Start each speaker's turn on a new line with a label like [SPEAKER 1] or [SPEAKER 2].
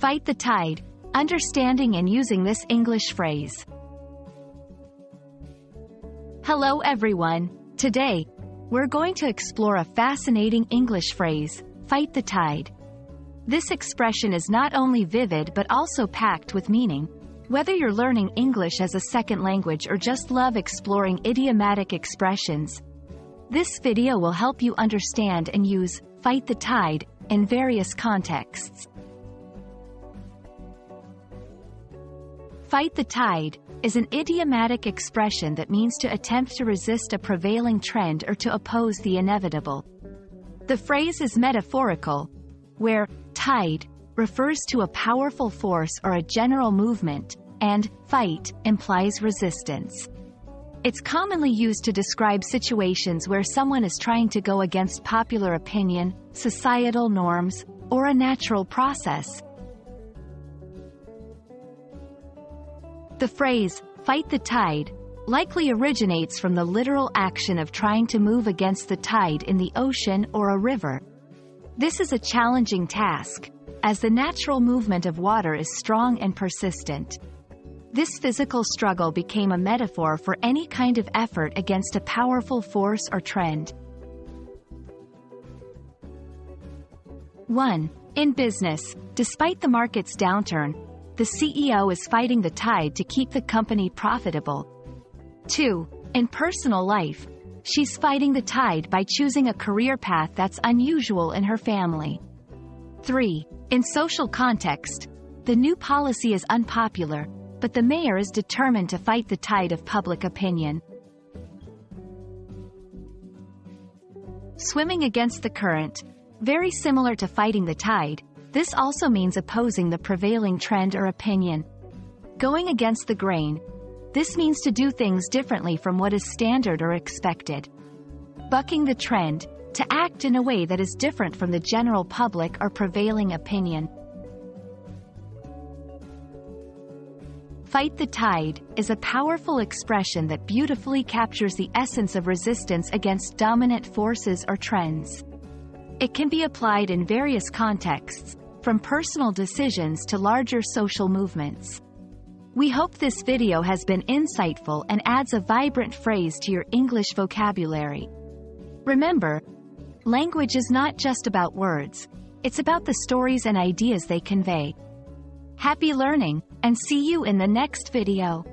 [SPEAKER 1] Fight the tide, understanding and using this English phrase. Hello everyone. Today, we're going to explore a fascinating English phrase, fight the tide. This expression is not only vivid but also packed with meaning. Whether you're learning English as a second language or just love exploring idiomatic expressions, this video will help you understand and use fight the tide in various contexts. Fight the tide is an idiomatic expression that means to attempt to resist a prevailing trend or to oppose the inevitable. The phrase is metaphorical, where tide refers to a powerful force or a general movement, and fight implies resistance. It's commonly used to describe situations where someone is trying to go against popular opinion, societal norms, or a natural process. The phrase, fight the tide, likely originates from the literal action of trying to move against the tide in the ocean or a river. This is a challenging task, as the natural movement of water is strong and persistent. This physical struggle became a metaphor for any kind of effort against a powerful force or trend. 1. In business, despite the market's downturn, the CEO is fighting the tide to keep the company profitable. 2. In personal life, she's fighting the tide by choosing a career path that's unusual in her family. 3. In social context, the new policy is unpopular, but the mayor is determined to fight the tide of public opinion. Swimming against the current. Very similar to fighting the tide, this also means opposing the prevailing trend or opinion. Going against the grain. This means to do things differently from what is standard or expected. Bucking the trend, to act in a way that is different from the general public or prevailing opinion. Fight the tide is a powerful expression that beautifully captures the essence of resistance against dominant forces or trends. It can be applied in various contexts, from personal decisions to larger social movements. We hope this video has been insightful and adds a vibrant phrase to your English vocabulary. Remember, language is not just about words, it's about the stories and ideas they convey. Happy learning, and see you in the next video.